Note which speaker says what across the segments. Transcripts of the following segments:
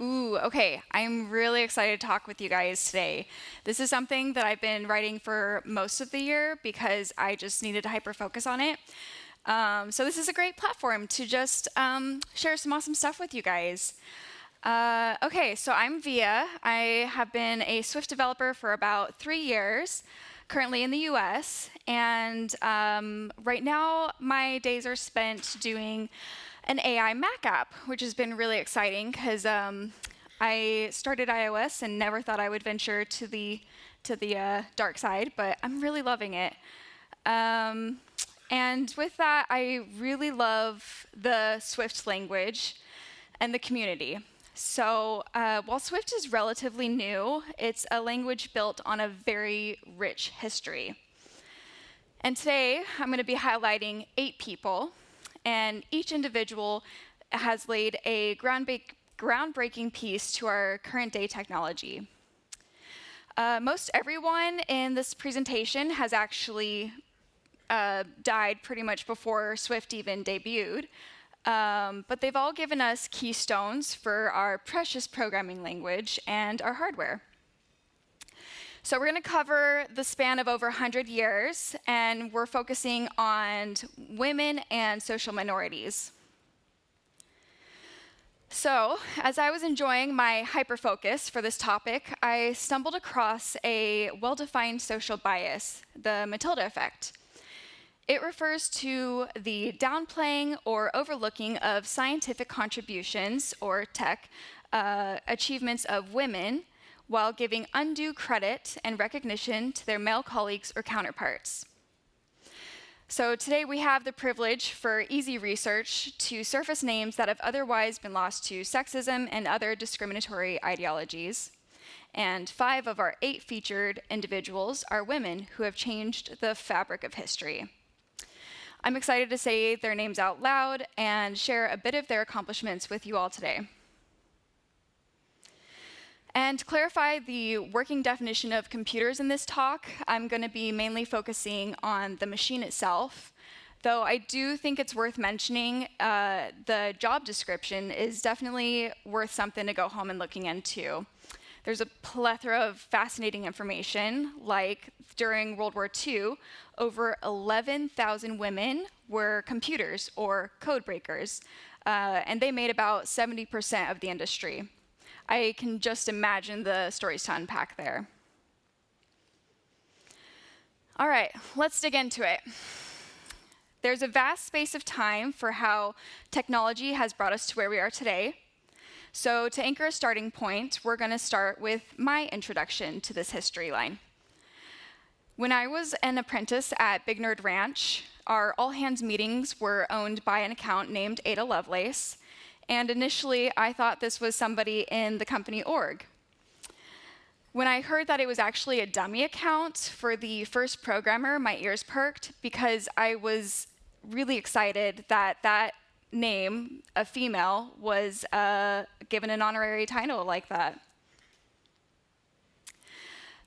Speaker 1: Ooh, okay. I'm really excited to talk with you guys today. This is something that I've been writing for most of the year because I just needed to hyper focus on it. So this is a great platform to just share some awesome stuff with you guys. Okay, so I'm Via. I have been a Swift developer for about 3 years, currently in the US. And right now, my days are spent doing an AI Mac app, which has been really exciting because I started iOS and never thought I would venture to the dark side, but I'm really loving it. And with that, I really love the Swift language and the community. So while Swift is relatively new, it's a language built on a very rich history. And today, I'm going to be highlighting 8 people, and each individual has laid a groundbreaking piece to our current day technology. Most everyone in this presentation has actually died pretty much before Swift even debuted. But they've all given us keystones for our precious programming language and our hardware. So we're going to cover the span of over 100 years, and we're focusing on women and social minorities. So as I was enjoying my hyperfocus for this topic, I stumbled across a well-defined social bias, the Matilda effect. It refers to the downplaying or overlooking of scientific contributions or tech achievements of women while giving undue credit and recognition to their male colleagues or counterparts. So today we have the privilege for easy research to surface names that have otherwise been lost to sexism and other discriminatory ideologies. And 5 of our 8 featured individuals are women who have changed the fabric of history. I'm excited to say their names out loud and share a bit of their accomplishments with you all today. And to clarify the working definition of computers in this talk, I'm going to be mainly focusing on the machine itself, though I do think it's worth mentioning the job description is definitely worth something to go home and looking into. There's a plethora of fascinating information, like during World War II, over 11,000 women were computers or code breakers, and they made about 70% of the industry. I can just imagine the stories to unpack there. All right, let's dig into it. There's a vast space of time for how technology has brought us to where we are today. So to anchor a starting point, we're going to start with my introduction to this history line. When I was an apprentice at Big Nerd Ranch, our all-hands meetings were owned by an account named Ada Lovelace, and initially I thought this was somebody in the company org. When I heard that it was actually a dummy account for the first programmer, my ears perked because I was really excited that that name, a female, was given an honorary title like that.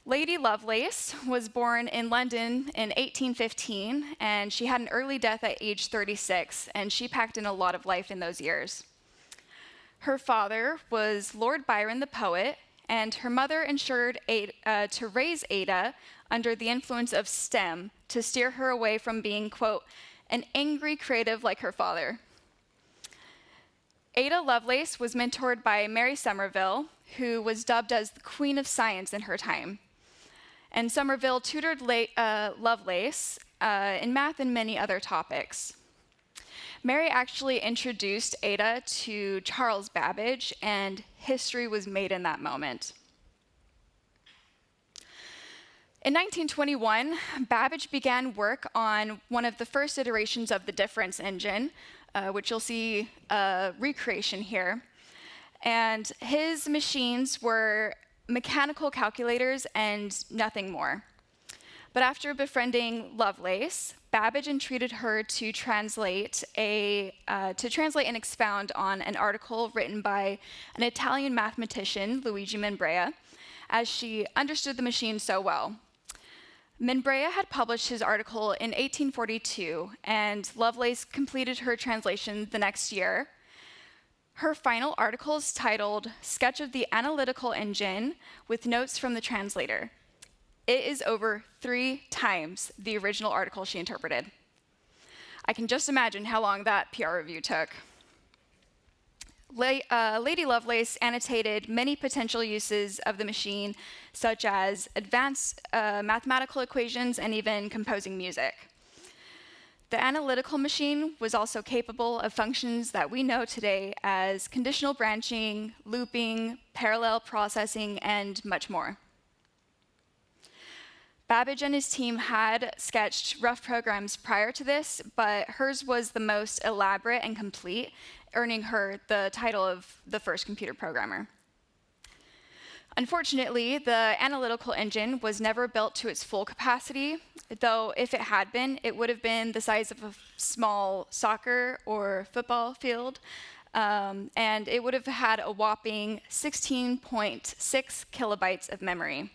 Speaker 1: Lady Lovelace was born in London in 1815, and she had an early death at age 36, and she packed in a lot of life in those years. Her father was Lord Byron the poet, and her mother ensured to raise Ada under the influence of STEM to steer her away from being, quote, an angry creative like her father. Ada Lovelace was mentored by Mary Somerville, who was dubbed as the Queen of Science in her time. And Somerville tutored Lovelace in math and many other topics. Mary actually introduced Ada to Charles Babbage, and history was made in that moment. In 1921, Babbage began work on one of the first iterations of the difference engine, which you'll see a recreation here. And his machines were mechanical calculators and nothing more. But after befriending Lovelace, Babbage entreated her to translate and expound on an article written by an Italian mathematician, Luigi Minbrea, as she understood the machine so well. Minbrea had published his article in 1842, and Lovelace completed her translation the next year. Her final article is titled Sketch of the Analytical Engine with Notes from the Translator. It is over 3 times the original article she interpreted. I can just imagine how long that PR review took. Lady Lovelace annotated many potential uses of the machine, such as advanced mathematical equations and even composing music. The analytical machine was also capable of functions that we know today as conditional branching, looping, parallel processing, and much more. Babbage and his team had sketched rough programs prior to this, but hers was the most elaborate and complete, earning her the title of the first computer programmer. Unfortunately, the analytical engine was never built to its full capacity, though if it had been, it would have been the size of a small soccer or football field, and it would have had a whopping 16.6 kilobytes of memory.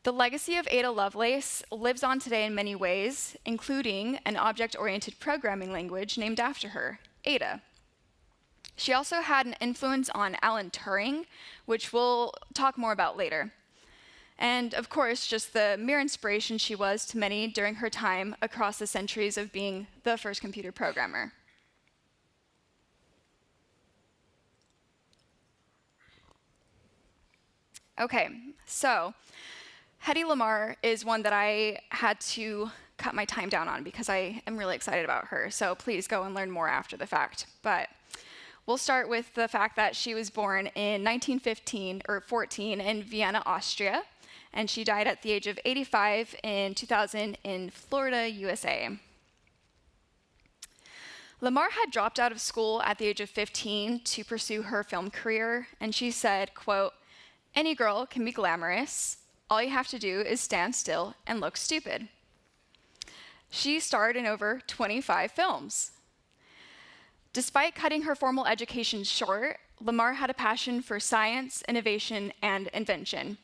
Speaker 1: The legacy of Ada Lovelace lives on today in many ways, including an object-oriented programming language named after her, Ada. She also had an influence on Alan Turing, which we'll talk more about later. And of course, just the mere inspiration she was to many during her time across the centuries of being the first computer programmer. Okay, so Hedy Lamarr is one that I had to cut my time down on because I am really excited about her, so please go and learn more after the fact. But we'll start with the fact that she was born in 1914 in Vienna, Austria, and she died at the age of 85 in 2000 in Florida, USA. Lamarr had dropped out of school at the age of 15 to pursue her film career, and she said, quote, "Any girl can be glamorous. All you have to do is stand still and look stupid." She starred in over 25 films. Despite cutting her formal education short, Lamarr had a passion for science, innovation, and invention.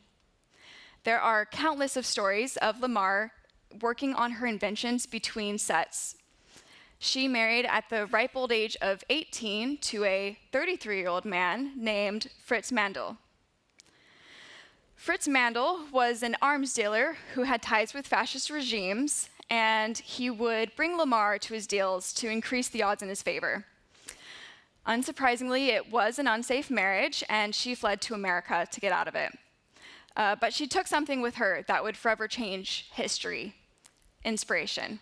Speaker 1: There are countless of stories of Lamarr working on her inventions between sets. She married at the ripe old age of 18 to a 33-year-old man named Fritz Mandl. Fritz Mandl was an arms dealer who had ties with fascist regimes, and he would bring Lamarr to his deals to increase the odds in his favor. Unsurprisingly, it was an unsafe marriage, and she fled to America to get out of it. But she took something with her that would forever change history: inspiration.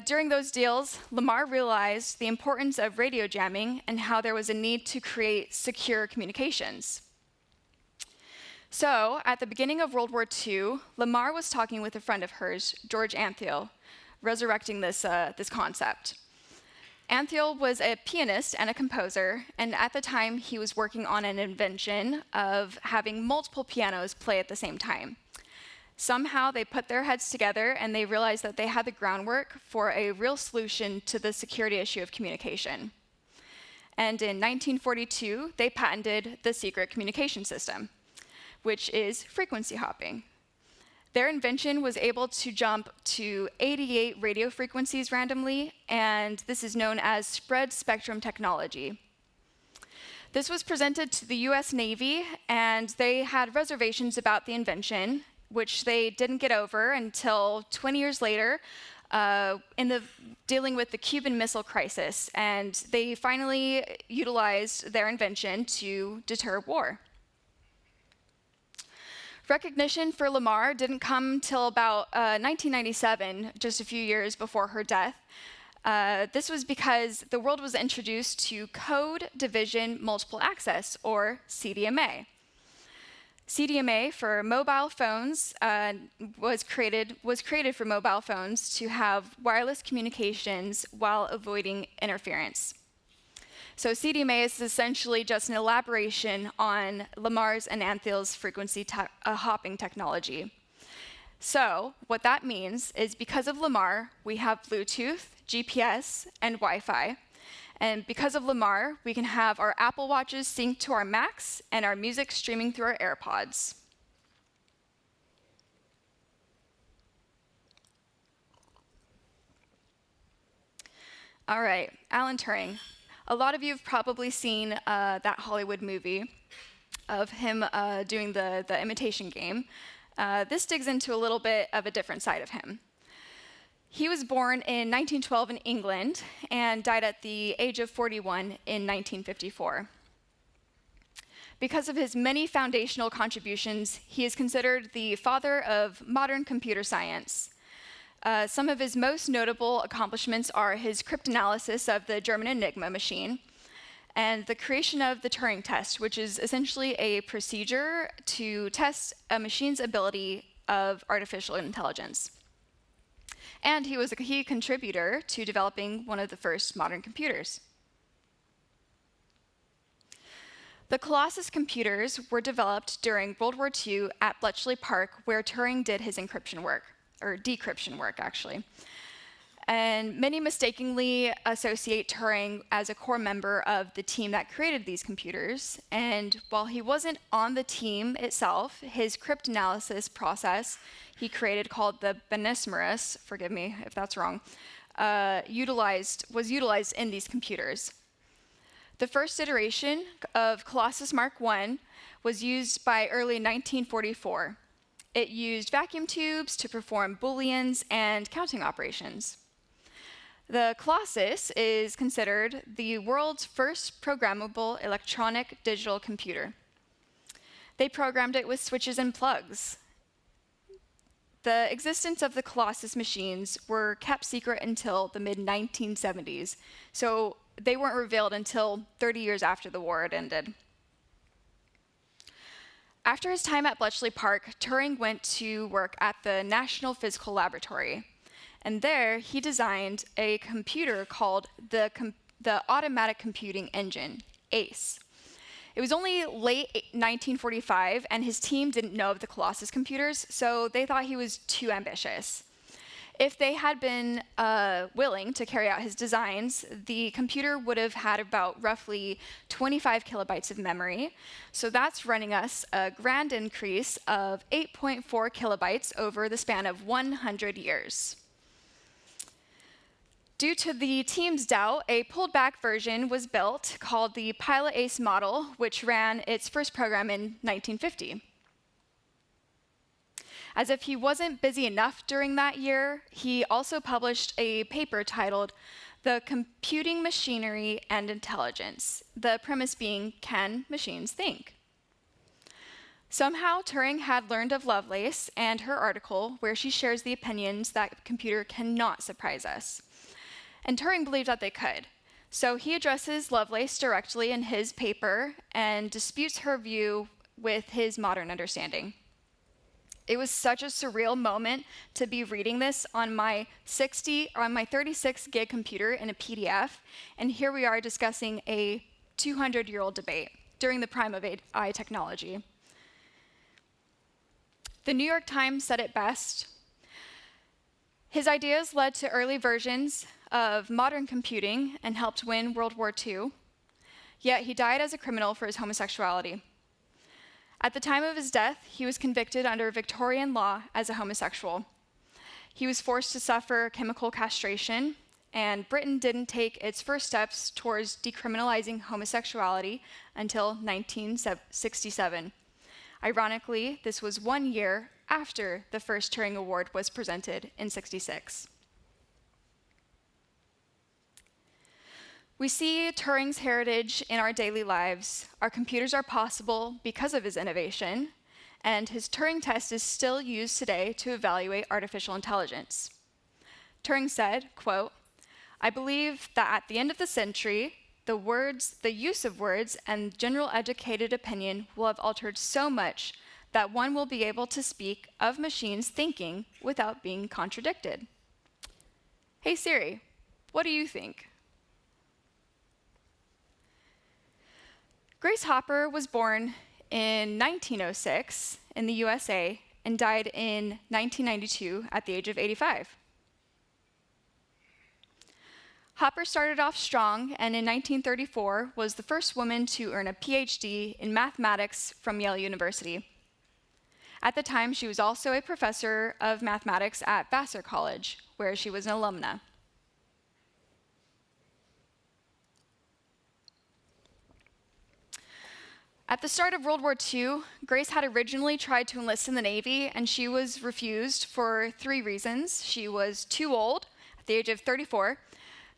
Speaker 1: During those deals, Lamarr realized the importance of radio jamming and how there was a need to create secure communications. So, at the beginning of World War II, Lamarr was talking with a friend of hers, George Antheil, resurrecting this concept. Antheil was a pianist and a composer, and at the time he was working on an invention of having multiple pianos play at the same time. Somehow they put their heads together and they realized that they had the groundwork for a real solution to the security issue of communication. And in 1942, they patented the secret communication system, which is frequency hopping. Their invention was able to jump to 88 radio frequencies randomly, and this is known as spread spectrum technology. This was presented to the US Navy, and they had reservations about the invention, which they didn't get over until 20 years later, dealing with the Cuban Missile Crisis, and they finally utilized their invention to deter war. Recognition for Lamarr didn't come till about 1997, just a few years before her death. This was because the world was introduced to Code Division Multiple Access, or CDMA. CDMA for mobile phones was created for mobile phones to have wireless communications while avoiding interference. So CDMA is essentially just an elaboration on Lamarr's and Antheil's frequency hopping technology. So what that means is because of Lamarr, we have Bluetooth, GPS, and Wi-Fi. And because of Lamarr, we can have our Apple Watches synced to our Macs and our music streaming through our AirPods. All right, Alan Turing. A lot of you have probably seen that Hollywood movie of him doing the imitation game. This digs into a little bit of a different side of him. He was born in 1912 in England and died at the age of 41 in 1954. Because of his many foundational contributions, he is considered the father of modern computer science. Some of his most notable accomplishments are his cryptanalysis of the German Enigma machine and the creation of the Turing test, which is essentially a procedure to test a machine's ability of artificial intelligence. And he was a key contributor to developing one of the first modern computers. The Colossus computers were developed during World War II at Bletchley Park, where Turing did his encryption work, or decryption work, actually. And many mistakenly associate Turing as a core member of the team that created these computers. And while he wasn't on the team itself, his cryptanalysis process he created, called the Benesmeris, forgive me if that's wrong, was utilized in these computers. The first iteration of Colossus Mark I was used by early 1944. It used vacuum tubes to perform booleans and counting operations. The Colossus is considered the world's first programmable electronic digital computer. They programmed it with switches and plugs. The existence of the Colossus machines were kept secret until the mid-1970s, so they weren't revealed until 30 years after the war had ended. After his time at Bletchley Park, Turing went to work at the National Physical Laboratory, and there he designed a computer called the Automatic Computing Engine, ACE. It was only late 1945, and his team didn't know of the Colossus computers, so they thought he was too ambitious. If they had been willing to carry out his designs, the computer would have had about roughly 25 kilobytes of memory. So that's running us a grand increase of 8.4 kilobytes over the span of 100 years. Due to the team's doubt, a pulled-back version was built called the Pilot Ace model, which ran its first program in 1950. As if he wasn't busy enough during that year, he also published a paper titled The Computing Machinery and Intelligence, the premise being, can machines think? Somehow, Turing had learned of Lovelace and her article where she shares the opinions that a computer cannot surprise us. And Turing believed that they could. So he addresses Lovelace directly in his paper and disputes her view with his modern understanding. It was such a surreal moment to be reading this on my 36 gig computer in a PDF, and here we are discussing a 200-year-old debate during the prime of AI technology. The New York Times said it best. His ideas led to early versions of modern computing and helped win World War II, yet he died as a criminal for his homosexuality. At the time of his death, he was convicted under Victorian law as a homosexual. He was forced to suffer chemical castration, and Britain didn't take its first steps towards decriminalizing homosexuality until 1967. Ironically, this was 1 year after the first Turing Award was presented in '66. We see Turing's heritage in our daily lives. Our computers are possible because of his innovation, and his Turing test is still used today to evaluate artificial intelligence. Turing said, quote, "I believe that at the end of the century, the use of words and general educated opinion will have altered so much that one will be able to speak of machines thinking without being contradicted." Hey Siri, what do you think? Grace Hopper was born in 1906 in the USA and died in 1992 at the age of 85. Hopper started off strong and in 1934 was the first woman to earn a PhD in mathematics from Yale University. At the time, she was also a professor of mathematics at Vassar College, where she was an alumna. At the start of World War II, Grace had originally tried to enlist in the Navy, and she was refused for 3 reasons. She was too old, at the age of 34,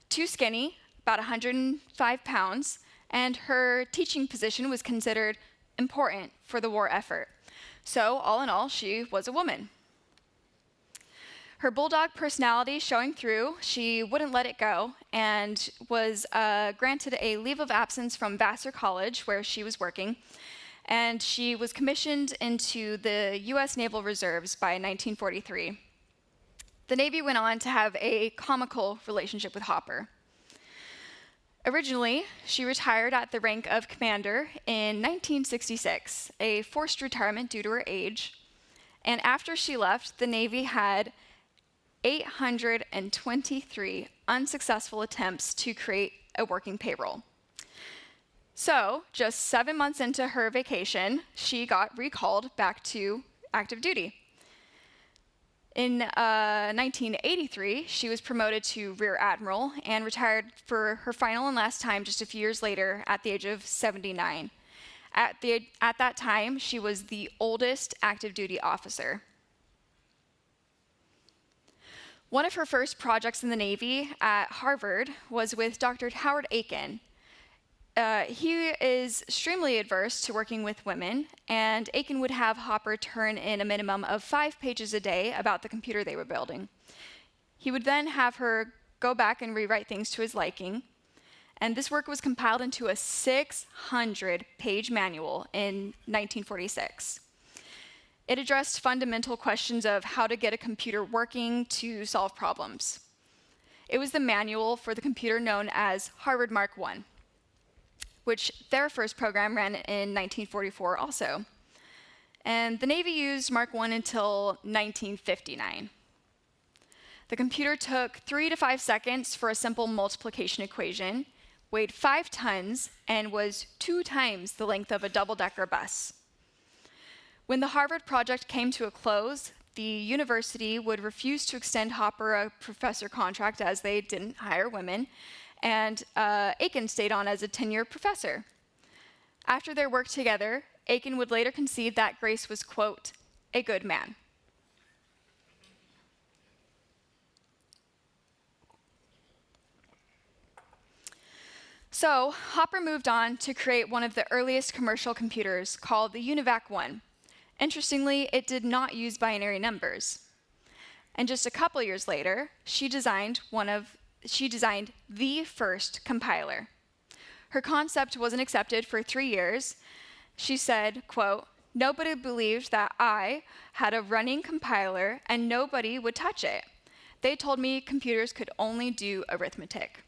Speaker 1: too skinny, about 105 pounds, and her teaching position was considered important for the war effort. So, all in all, she was a woman. Her bulldog personality showing through, she wouldn't let it go, and was granted a leave of absence from Vassar College, where she was working, and she was commissioned into the U.S. Naval Reserves by 1943. The Navy went on to have a comical relationship with Hopper. Originally, she retired at the rank of commander in 1966, a forced retirement due to her age, and after she left, the Navy had 823 unsuccessful attempts to create a working payroll. So, just 7 months into her vacation, she got recalled back to active duty. In 1983, she was promoted to Rear Admiral and retired for her final and last time just a few years later at the age of 79. At that time, she was the oldest active duty officer. One of her first projects in the Navy at Harvard was with Dr. Howard Aiken. He is extremely adverse to working with women, and Aiken would have Hopper turn in a minimum of 5 pages a day about the computer they were building. He would then have her go back and rewrite things to his liking, and this work was compiled into a 600-page manual in 1946. It addressed fundamental questions of how to get a computer working to solve problems. It was the manual for the computer known as Harvard Mark I, which their first program ran in 1944 also. And the Navy used Mark I until 1959. The computer took 3 to 5 seconds for a simple multiplication equation, weighed 5 tons, and was 2 times the length of a double-decker bus. When the Harvard project came to a close, the university would refuse to extend Hopper a professor contract as they didn't hire women, and Aiken stayed on as a tenure professor. After their work together, Aiken would later concede that Grace was, quote, a good man. So, Hopper moved on to create one of the earliest commercial computers called the UNIVAC-1. Interestingly, it did not use binary numbers. And just a couple years later, she designed the first compiler. Her concept wasn't accepted for 3 years. She said, quote, nobody believed that I had a running compiler and nobody would touch it. They told me computers could only do arithmetic.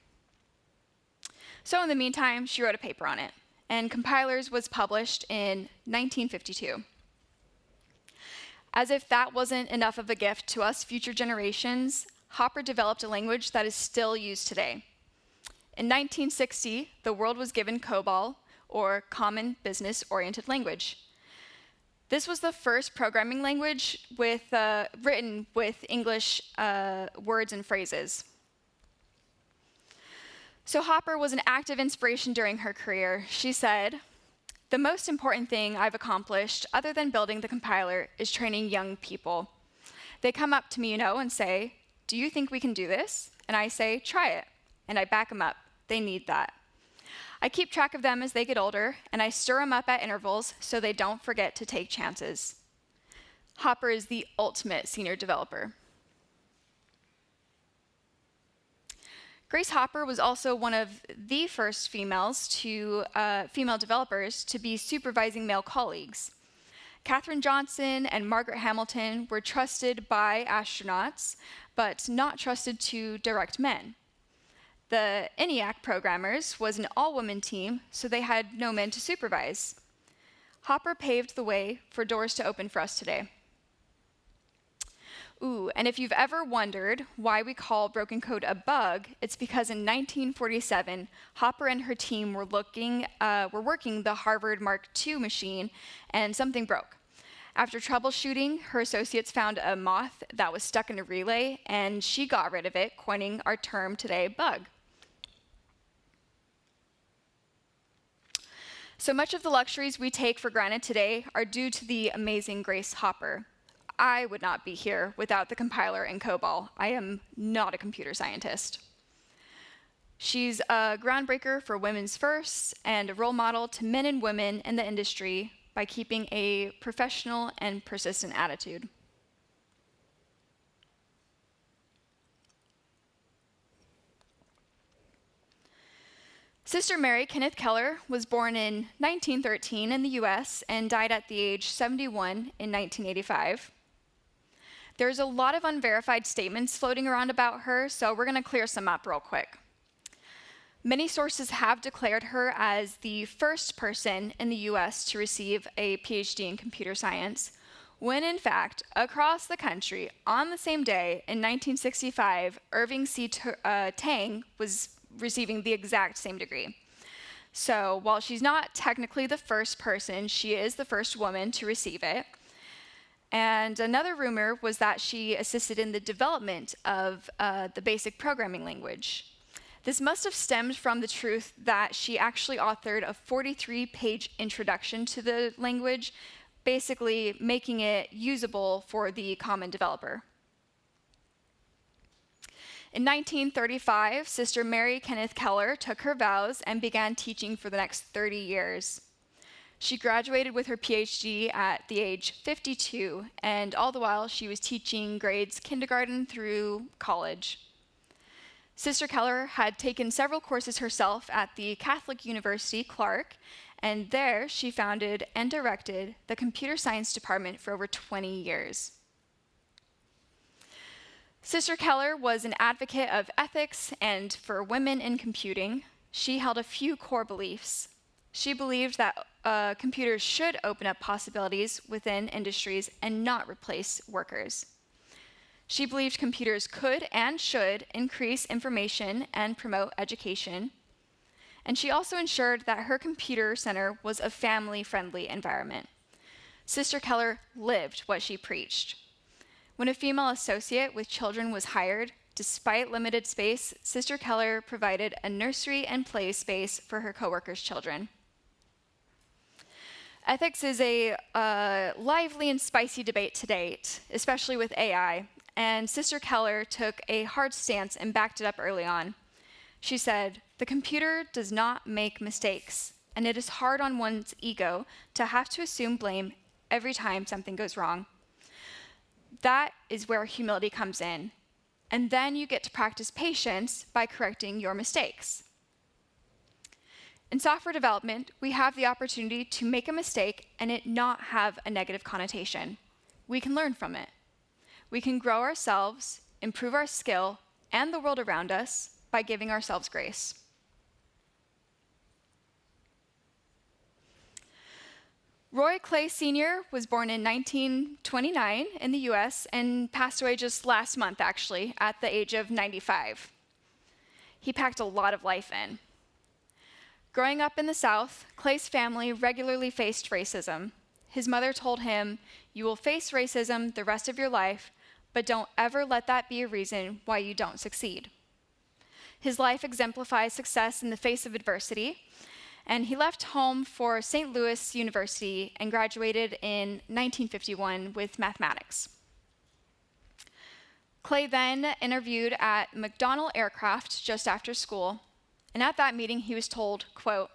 Speaker 1: So in the meantime, she wrote a paper on it, and Compilers was published in 1952. As if that wasn't enough of a gift to us future generations, Hopper developed a language that is still used today. In 1960, the world was given COBOL, or Common Business Oriented Language. This was the first programming language written with English words and phrases. So Hopper was an active inspiration during her career. She said, the most important thing I've accomplished, other than building the compiler, is training young people. They come up to me, and say, do you think we can do this? And I say, try it. And I back them up. They need that. I keep track of them as they get older, and I stir them up at intervals so they don't forget to take chances. Hopper is the ultimate senior developer. Grace Hopper was also one of the first female developers to be supervising male colleagues. Katherine Johnson and Margaret Hamilton were trusted by astronauts, but not trusted to direct men. The ENIAC programmers was an all-women team, so they had no men to supervise. Hopper paved the way for doors to open for us today. Ooh, and if you've ever wondered why we call broken code a bug, it's because in 1947, Hopper and her team were working the Harvard Mark II machine, and something broke. After troubleshooting, her associates found a moth that was stuck in a relay, and she got rid of it, coining our term today, bug. So much of the luxuries we take for granted today are due to the amazing Grace Hopper. I would not be here without the compiler and COBOL. I am not a computer scientist. She's a groundbreaker for women's firsts and a role model to men and women in the industry by keeping a professional and persistent attitude. Sister Mary Kenneth Keller was born in 1913 in the US and died at the age 71 in 1985. There's a lot of unverified statements floating around about her, so we're going to clear some up real quick. Many sources have declared her as the first person in the US to receive a PhD in computer science, when in fact, across the country, on the same day in 1965, Irving C. Tang was receiving the exact same degree. So while she's not technically the first person, she is the first woman to receive it. And another rumor was that she assisted in the development of the basic programming language. This must have stemmed from the truth that she actually authored a 43-page introduction to the language, basically making it usable for the common developer. In 1935, Sister Mary Kenneth Keller took her vows and began teaching for the next 30 years. She graduated with her PhD at the age 52, and all the while she was teaching grades kindergarten through college. Sister Keller had taken several courses herself at the Catholic University, Clark, and there she founded and directed the computer science department for over 20 years. Sister Keller was an advocate of ethics and for women in computing. She held a few core beliefs. She believed that computers should open up possibilities within industries and not replace workers. She believed computers could and should increase information and promote education. And she also ensured that her computer center was a family-friendly environment. Sister Keller lived what she preached. When a female associate with children was hired, despite limited space, Sister Keller provided a nursery and play space for her coworkers' children. Ethics is a lively and spicy debate to date, especially with AI. And Sister Keller took a hard stance and backed it up early on. She said, "The computer does not make mistakes, and it is hard on one's ego to have to assume blame every time something goes wrong. That is where humility comes in, and then you get to practice patience by correcting your mistakes." In software development, we have the opportunity to make a mistake and it not have a negative connotation. We can learn from it. We can grow ourselves, improve our skill, and the world around us by giving ourselves grace. Roy Clay Sr. was born in 1929 in the US and passed away just last month, actually, at the age of 95. He packed a lot of life in. Growing up in the South, Clay's family regularly faced racism. His mother told him, "You will face racism the rest of your life, but don't ever let that be a reason why you don't succeed." His life exemplifies success in the face of adversity, and he left home for St. Louis University and graduated in 1951 with mathematics. Clay then interviewed at McDonnell Aircraft just after school, and at that meeting he was told, quote,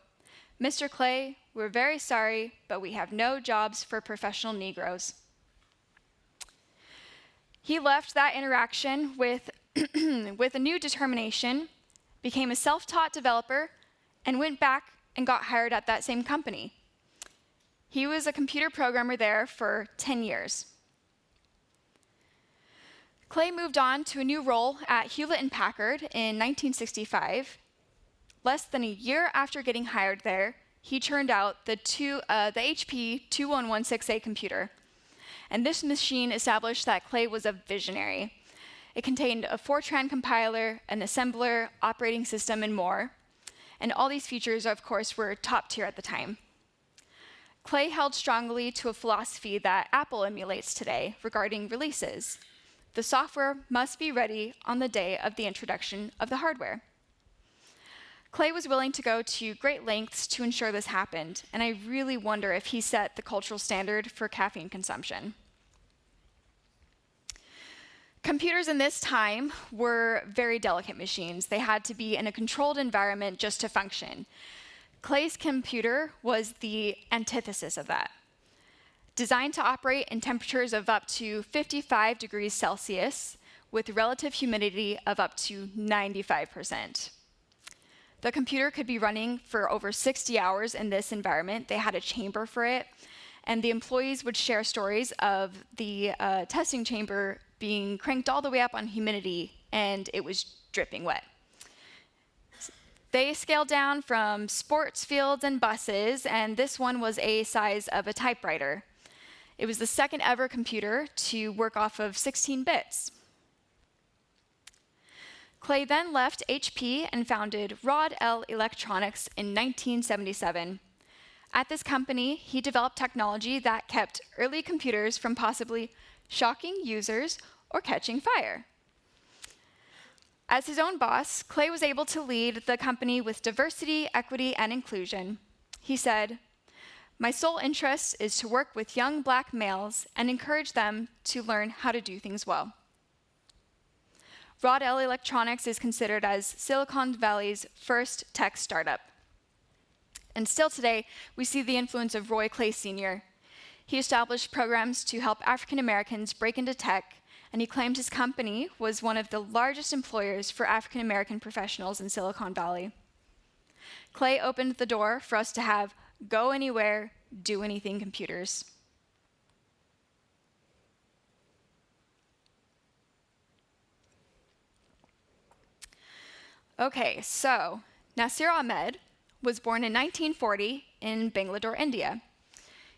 Speaker 1: "Mr. Clay, we're very sorry, but we have no jobs for professional Negroes." He left that interaction with a new determination, became a self-taught developer, and went back and got hired at that same company. He was a computer programmer there for 10 years. Clay moved on to a new role at Hewlett & Packard in 1965. Less than a year after getting hired there, he churned out the HP 2116A computer. And this machine established that Clay was a visionary. It contained a Fortran compiler, an assembler, operating system, and more. And all these features, of course, were top tier at the time. Clay held strongly to a philosophy that Apple emulates today regarding releases. The software must be ready on the day of the introduction of the hardware. Clay was willing to go to great lengths to ensure this happened, and I really wonder if he set the cultural standard for caffeine consumption. Computers in this time were very delicate machines. They had to be in a controlled environment just to function. Clay's computer was the antithesis of that. Designed to operate in temperatures of up to 55 degrees Celsius with relative humidity of up to 95%. The computer could be running for over 60 hours in this environment. They had a chamber for it, and the employees would share stories of the testing chamber being cranked all the way up on humidity, and it was dripping wet. They scaled down from sports fields and buses, and this one was a size of a typewriter. It was the second ever computer to work off of 16 bits. Clay then left HP and founded Rod L Electronics in 1977. At this company, he developed technology that kept early computers from possibly shocking users or catching fire. As his own boss, Clay was able to lead the company with diversity, equity, and inclusion. He said, "My sole interest is to work with young Black males and encourage them to learn how to do things well." Rod L Electronics is considered as Silicon Valley's first tech startup. And still today, we see the influence of Roy Clay Sr. He established programs to help African Americans break into tech, and he claimed his company was one of the largest employers for African American professionals in Silicon Valley. Clay opened the door for us to have go anywhere, do anything computers. Okay, so Nasir Ahmed was born in 1940 in Bangalore, India.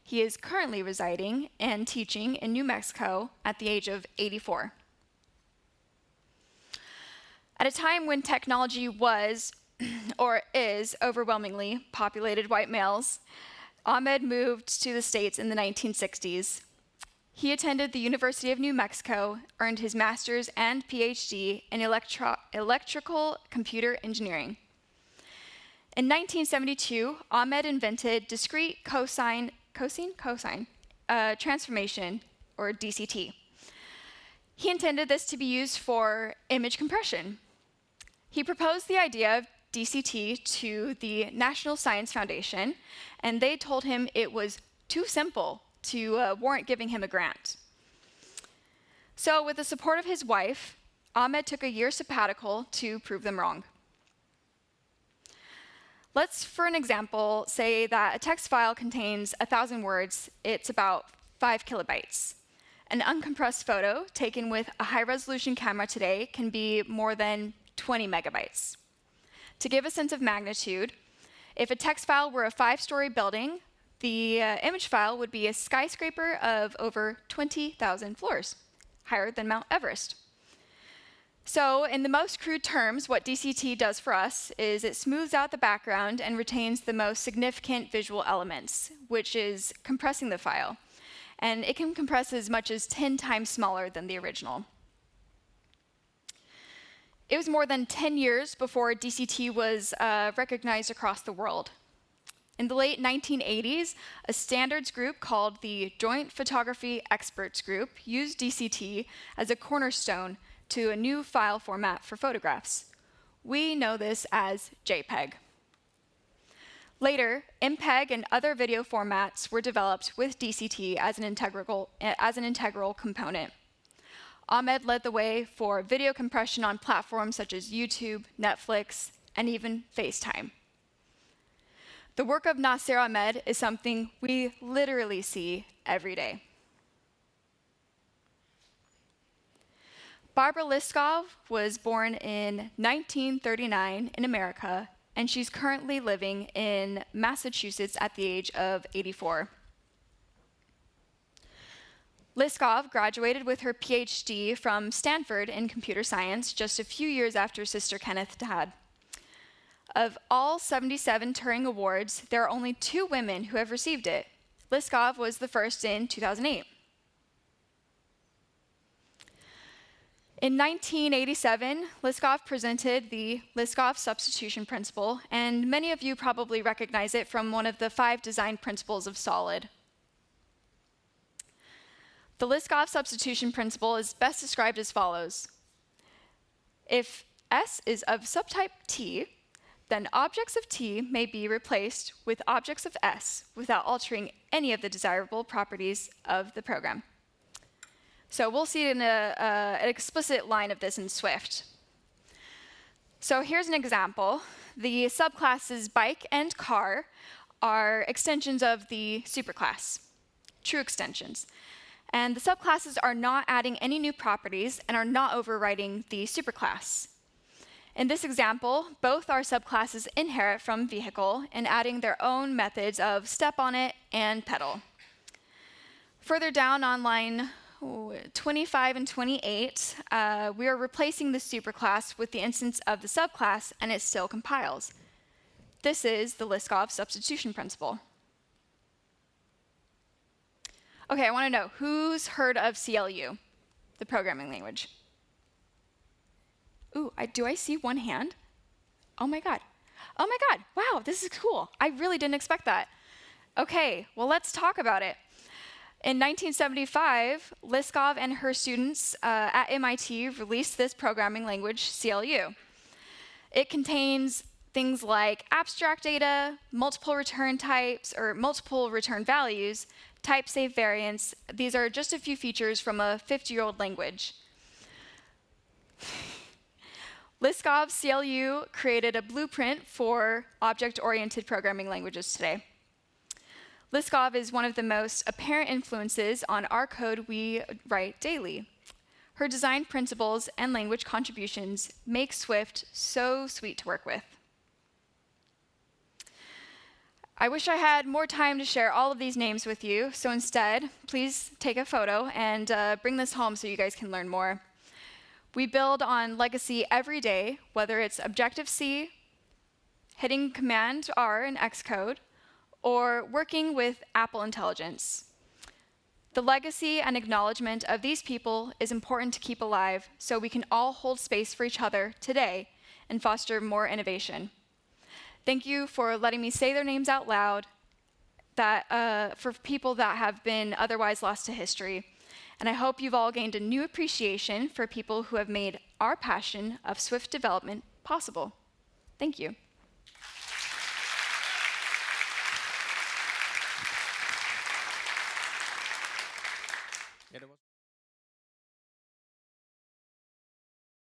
Speaker 1: He is currently residing and teaching in New Mexico at the age of 84. At a time when technology was, or is, overwhelmingly populated white males, Ahmed moved to the States in the 1960s. He attended the University of New Mexico, earned his master's and PhD in electrical computer engineering. In 1972, Ahmed invented discrete cosine transformation, or DCT. He intended this to be used for image compression. He proposed the idea of DCT to the National Science Foundation, and they told him it was too simple to warrant giving him a grant. So with the support of his wife, Ahmed took a year sabbatical to prove them wrong. Let's, for an example, say that a text file contains 1,000 words. It's about 5 kilobytes. An uncompressed photo taken with a high-resolution camera today can be more than 20 megabytes. To give a sense of magnitude, if a text file were a 5-story building, the image file would be a skyscraper of over 20,000 floors, higher than Mount Everest. So, in the most crude terms, what DCT does for us is it smooths out the background and retains the most significant visual elements, which is compressing the file. And it can compress as much as 10 times smaller than the original. It was more than 10 years before DCT was recognized across the world. In the late 1980s, a standards group called the Joint Photography Experts Group used DCT as a cornerstone to a new file format for photographs. We know this as JPEG. Later, MPEG and other video formats were developed with DCT as an integral component. Ahmed led the way for video compression on platforms such as YouTube, Netflix, and even FaceTime. The work of Nasir Ahmed is something we literally see every day. Barbara Liskov was born in 1939 in America, and she's currently living in Massachusetts at the age of 84. Liskov graduated with her PhD from Stanford in computer science just a few years after Sister Kenneth died. Of all 77 Turing Awards, there are only 2 women who have received it. Liskov was the first in 2008. In 1987, Liskov presented the Liskov substitution principle, and many of you probably recognize it from one of the 5 design principles of SOLID. The Liskov substitution principle is best described as follows. If S is of subtype T, then objects of T may be replaced with objects of S without altering any of the desirable properties of the program. So we'll see in an explicit line of this in Swift. So here's an example. The subclasses bike and car are extensions of the superclass, true extensions. And the subclasses are not adding any new properties and are not overriding the superclass. In this example, both our subclasses inherit from vehicle and adding their own methods of step on it and pedal. Further down on line 25 and 28, we are replacing the superclass with the instance of the subclass, and it still compiles. This is the Liskov substitution principle. Okay, I want to know, who's heard of CLU, the programming language? Ooh, do I see one hand? Oh my God. Oh my God, wow, this is cool. I really didn't expect that. Okay, well, let's talk about it. In 1975, Liskov and her students at MIT released this programming language, CLU. It contains things like abstract data, multiple return types, or multiple return values, type-safe variants. These are just a few features from a 50-year-old language. Liskov CLU created a blueprint for object-oriented programming languages today. Liskov is one of the most apparent influences on our code we write daily. Her design principles and language contributions make Swift so sweet to work with. I wish I had more time to share all of these names with you, so instead, please take a photo and bring this home so you guys can learn more. We build on legacy every day, whether it's Objective-C, hitting Command R in Xcode, or working with Apple Intelligence. The legacy and acknowledgement of these people is important to keep alive so we can all hold space for each other today and foster more innovation. Thank you for letting me say their names out loud, for people that have been otherwise lost to history. And I hope you've all gained a new appreciation for people who have made our passion of Swift development possible. Thank you.